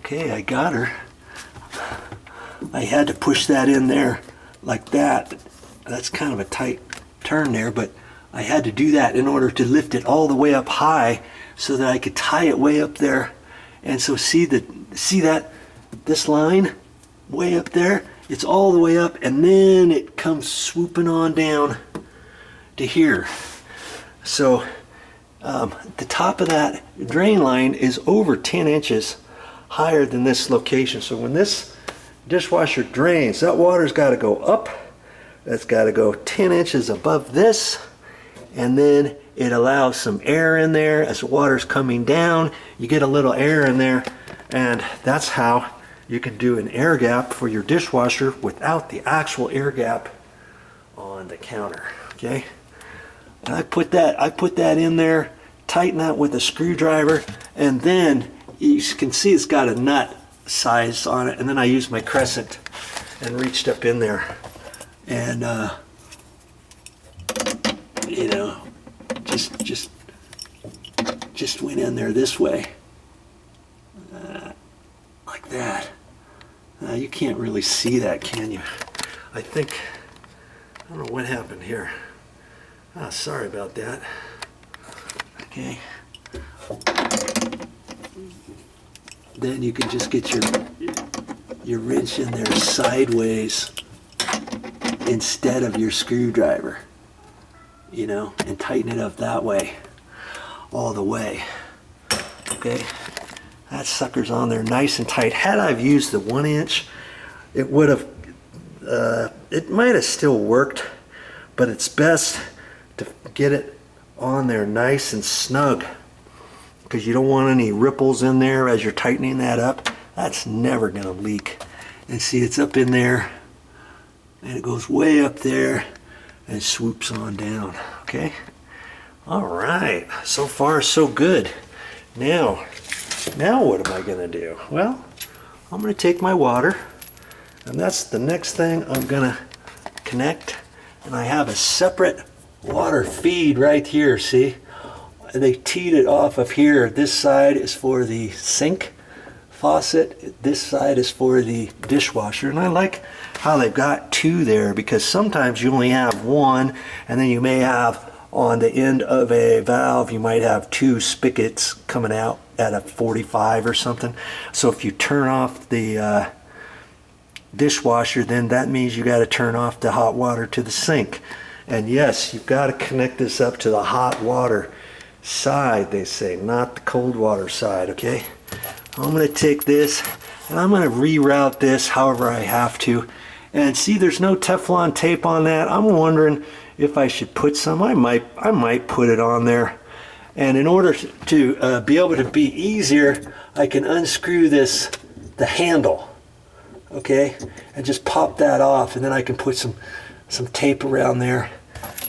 Okay, I got her. I had to push that in there like that. That's kind of a tight turn there, but I had to do that in order to lift it all the way up high so that I could tie it way up there. And so see that this line way up there? It's all the way up, and then it comes swooping on down to here. So the top of that drain line is over 10 inches higher than this location. So when this dishwasher drains, that water's got to go up. That's got to go 10 inches above this, and then it allows some air in there as the water's coming down. You get a little air in there, and that's how you can do an air gap for your dishwasher without the actual air gap on the counter. Okay, and I put that in there, tighten that with a screwdriver, and then you can see it's got a nut size on it, and then I used my crescent and reached up in there and you know, just went in there this way, like that. You can't really see that, can you? I don't know what happened here. Sorry about that. Okay. Then you can just get your wrench in there sideways instead of your screwdriver, you know, and tighten it up that way, all the way. Okay, that sucker's on there nice and tight. Had I used the 1 inch, it would have, it might have still worked, but it's best to get it on there nice and snug, because you don't want any ripples in there as you're tightening that up. That's never gonna leak. And see, it's up in there, and it goes way up there and swoops on down. Okay, all right, so far so good. Now what am I gonna do? Well, I'm gonna take my water, and that's the next thing I'm gonna connect. And I have a separate water feed right here, see? They teed it off of here. This side is for the sink faucet, this side is for the dishwasher, and I like how they've got two there, because sometimes you only have one, and then you may have on the end of a valve, you might have two spigots coming out at a 45 or something. So if you turn off the dishwasher, then that means you got to turn off the hot water to the sink. And yes, you've got to connect this up to the hot water side, they say, not the cold water side. Okay, I'm going to take this and I'm going to reroute this however I have to. And see, there's no Teflon tape on that. I'm wondering if I should put some. I might put it on there. And in order to be able to be easier, I can unscrew the handle, okay, and just pop that off, and then I can put some tape around there,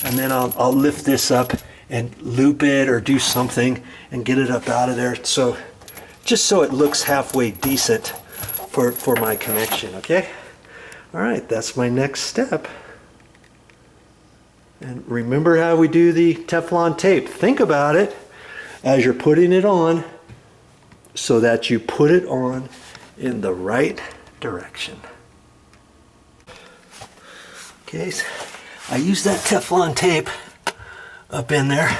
and then I'll lift this up and loop it or do something and get it up out of there, so just so it looks halfway decent for my connection. Okay, all right, that's my next step. And remember how we do the Teflon tape. Think about it as you're putting it on, so that you put it on in the right direction. Okay, so I use that Teflon tape up in there,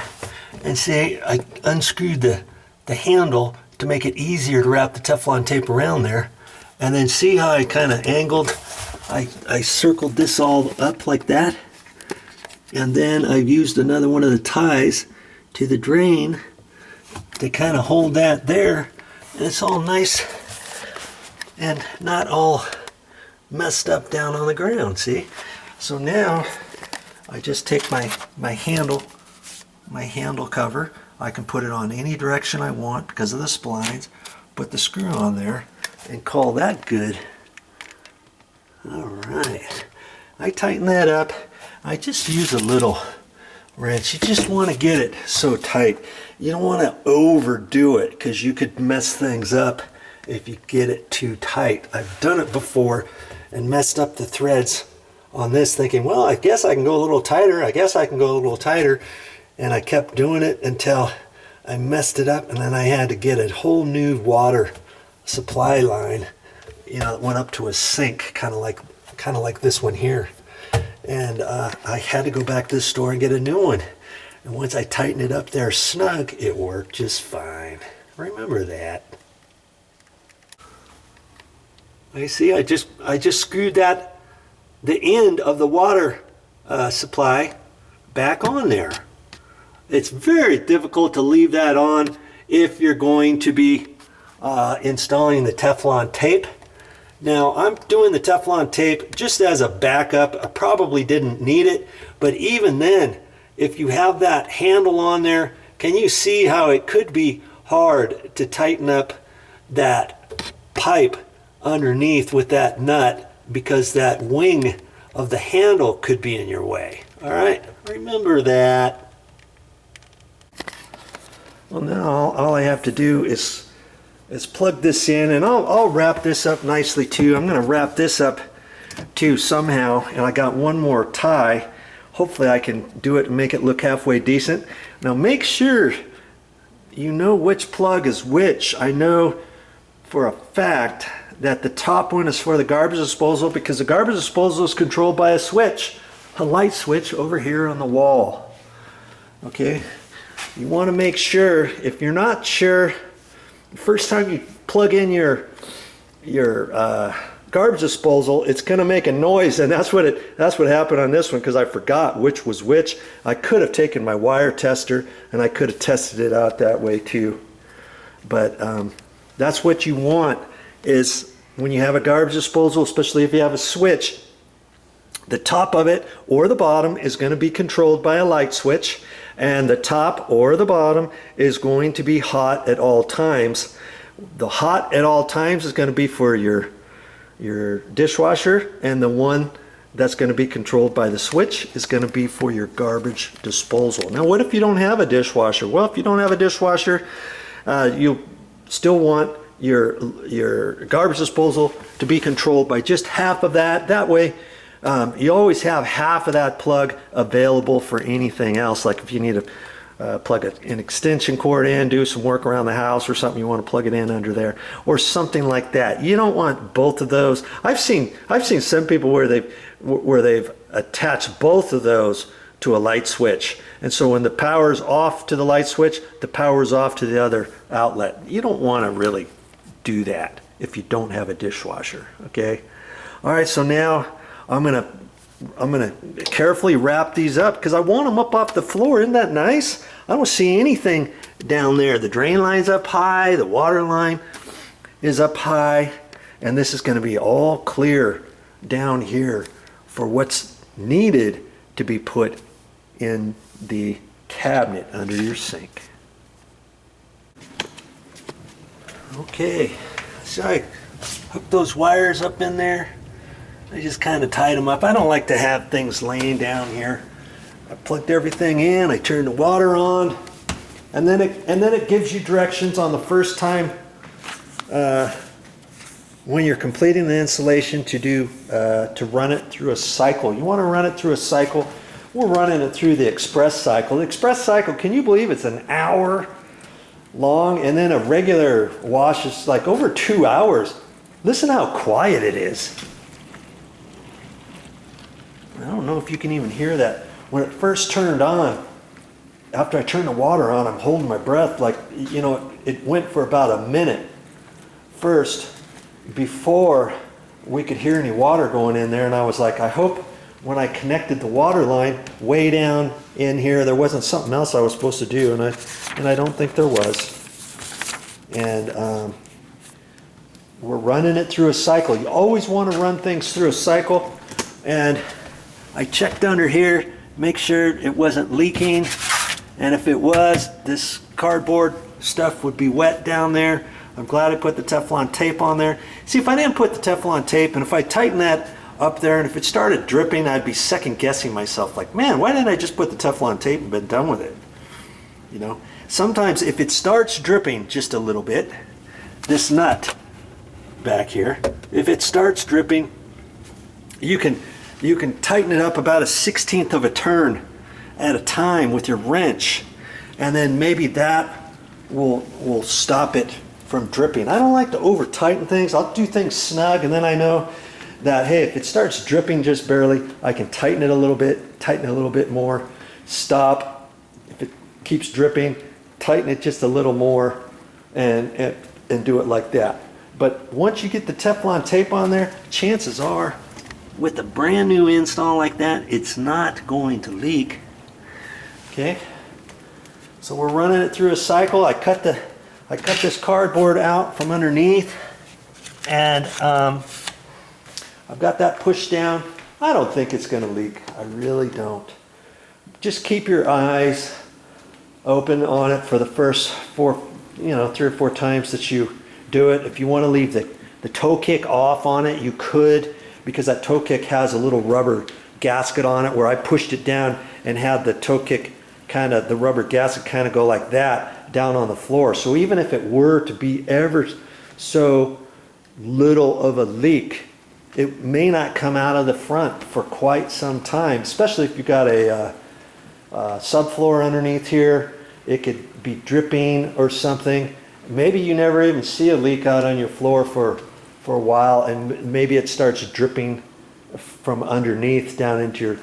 and see, I unscrewed the handle to make it easier to wrap the Teflon tape around there. And then see how I kind of angled, I circled this all up like that, and then I've used another one of the ties to the drain to kind of hold that there, and it's all nice and not all messed up down on the ground, see? So now I just take my handle cover. I can put it on any direction I want because of the splines, put the screw on there, and call that good. All right, I tighten that up. I just use a little wrench. You just want to get it so tight. You don't want to overdo it, because you could mess things up if you get it too tight. I've done it before and messed up the threads on this, thinking, well, I guess I can go a little tighter. I guess I can go a little tighter. And I kept doing it until I messed it up, and then I had to get a whole new water supply line, you know, it went up to a sink, kind of like this one here. And I had to go back to the store and get a new one. And once I tightened it up there snug, it worked just fine. Remember that. I see, I just screwed the end of the water supply back on there. It's very difficult to leave that on if you're going to be installing the Teflon tape. Now, I'm doing the Teflon tape just as a backup. I probably didn't need it, but even then, if you have that handle on there, can you see how it could be hard to tighten up that pipe underneath with that nut, because that wing of the handle could be in your way. All right, remember that. Well, now all I have to do is plug this in, and I'll wrap this up nicely too. I'm going to wrap this up too somehow, and I got one more tie. Hopefully I can do it and make it look halfway decent. Now make sure you know which plug is which. I know for a fact that the top one is for the garbage disposal, because the garbage disposal is controlled by a switch, a light switch over here on the wall. Okay, you want to make sure, if you're not sure, the first time you plug in your garbage disposal, it's going to make a noise, and that's what happened on this one, because I forgot which was which. I could have taken my wire tester and I could have tested it out that way too. But that's what you want, is when you have a garbage disposal, especially if you have a switch, the top of it or the bottom is going to be controlled by a light switch, and the top or the bottom is going to be hot at all times. The hot at all times is going to be for your dishwasher, and the one that's going to be controlled by the switch is going to be for your garbage disposal. Now, what if you don't have a dishwasher? Well, if you don't have a dishwasher, you still want your garbage disposal to be controlled by just half of that. That way, you always have half of that plug available for anything else. Like if you need to plug an extension cord in, do some work around the house or something, you want to plug it in under there or something like that. You don't want both of those. I've seen some people where they've attached both of those to a light switch, and so when the power's off to the light switch, the power's off to the other outlet. You don't want to really do that if you don't have a dishwasher. Okay, all right, so now I'm gonna carefully wrap these up, because I want them up off the floor. Isn't that nice? I don't see anything down there. The drain line's up high, the water line is up high, and this is going to be all clear down here for what's needed to be put in the cabinet under your sink. Okay, so I hooked those wires up in there. I just kind of tied them up. I don't like to have things laying down here. I plugged everything in, I turned the water on, and then it gives you directions on the first time when you're completing the installation to run it through a cycle. You want to run it through a cycle. We're running it through the express cycle. The express cycle, can you believe it's an hour long, and then a regular wash is like over 2 hours. Listen how quiet it is. I don't know if you can even hear that. When it first turned on, after I turned the water on, I'm holding my breath, like, you know, it went for about a minute first before we could hear any water going in there, and I was like, I hope when I connected the water line way down in here, there wasn't something else I was supposed to do, and I don't think there was. And we're running it through a cycle. You always want to run things through a cycle, and I checked under here, make sure it wasn't leaking, and if it was, this cardboard stuff would be wet down there. I'm glad I put the Teflon tape on there. See, if I didn't put the Teflon tape, and if I tighten that up there, and if it started dripping, I'd be second guessing myself, like, man, why didn't I just put the Teflon tape and been done with it? You know, sometimes if it starts dripping just a little bit, this nut back here, if it starts dripping, you can tighten it up about 1/16 of a turn at a time with your wrench, and then maybe that will stop it from dripping. I don't like to over tighten things. I'll do things snug, and then I know that, hey, if it starts dripping just barely, I can tighten it a little bit more, stop. If it keeps dripping, tighten it just a little more, and do it like that. But once you get the Teflon tape on there, chances are, with a brand new install like that, it's not going to leak. Okay, so we're running it through a cycle. I cut this cardboard out from underneath, and I've got that pushed down. I don't think it's going to leak. I really don't. Just keep your eyes open on it for the first 3 or 4 times that you do it. If you want to leave the toe kick off on it, you could, because that toe kick has a little rubber gasket on it where I pushed it down and had the toe kick the rubber gasket kind of go like that down on the floor. So even if it were to be ever so little of a leak, it may not come out of the front for quite some time, especially if you've got a subfloor underneath here. It could be dripping or something. Maybe you never even see a leak out on your floor for a while, and maybe it starts dripping from underneath down through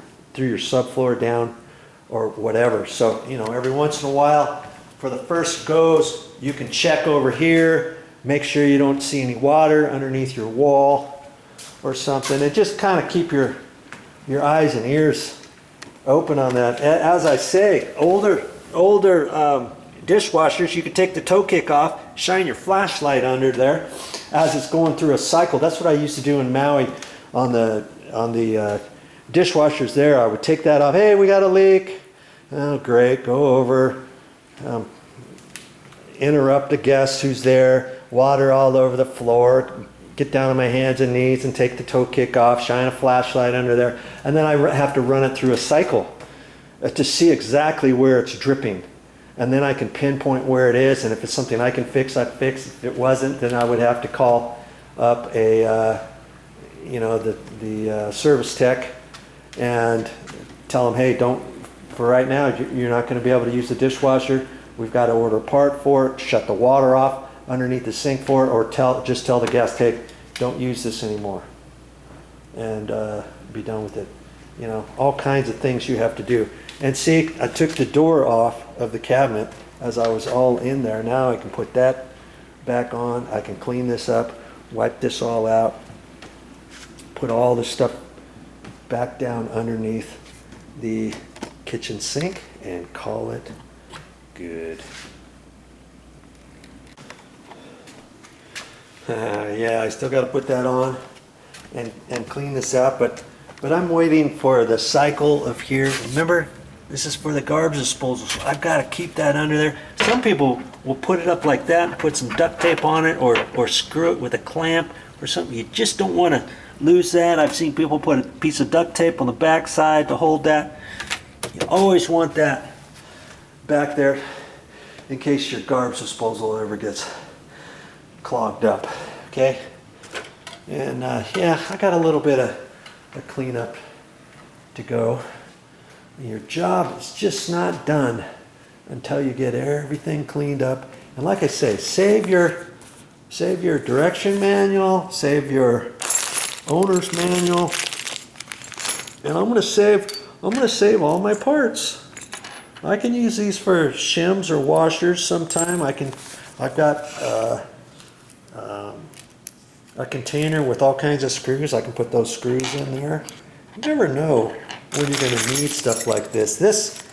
your subfloor down or whatever. So, every once in a while, for the first goes, you can check over here, make sure you don't see any water underneath your wall or something, and just kind of keep your eyes and ears open on that. As I say, older dishwashers, you can take the toe kick off, shine your flashlight under there as it's going through a cycle. That's what I used to do in Maui on the dishwashers there. I would take that off. Hey, we got a leak. Oh, great. Go over, interrupt a guest who's there, water all over the floor, get down on my hands and knees and take the toe kick off, shine a flashlight under there, and then I have to run it through a cycle to see exactly where it's dripping. And then I can pinpoint where it is, and if it's something I can fix, I'd fix. If it wasn't, then I would have to call up the service tech and tell them, hey, for right now, you're not going to be able to use the dishwasher. We've got to order a part for it, shut the water off underneath the sink for it, or just tell the guest, hey, don't use this anymore, and be done with it. All kinds of things you have to do. And see, I took the door off of the cabinet as I was all in there. Now I can put that back on. I can clean this up, wipe this all out, put all this stuff back down underneath the kitchen sink, and call it good. Yeah, I still got to put that on and clean this up, but I'm waiting for the cycle of here. Remember, this is for the garbage disposal, so I've got to keep that under there. Some people will put it up like that and put some duct tape on it, or screw it with a clamp or something. You just don't want to lose that. I've seen people put a piece of duct tape on the back side to hold that. You always want that back there in case your garbage disposal ever gets clogged up. Okay? And yeah, I got a little bit of a cleanup to go. Your job is just not done until you get everything cleaned up. And like I say, save your direction manual, save your owner's manual, and I'm going to save all my parts. I can use these for shims or washers sometime. I've got a container with all kinds of screws. I can put those screws in there. You never know when you're going to need stuff like this. This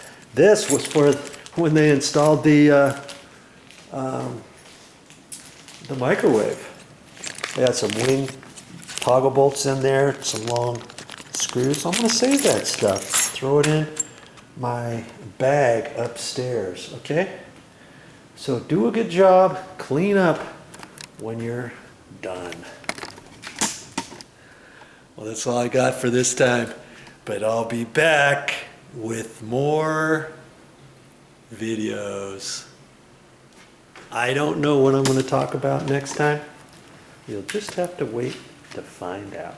was for when they installed the microwave. They had some wing toggle bolts in there, some long screws. I'm going to save that stuff. Throw it in my bag upstairs, okay? So do a good job. Clean up when you're done. Well, that's all I got for this time, but I'll be back with more videos. I don't know what I'm going to talk about next time. You'll just have to wait to find out.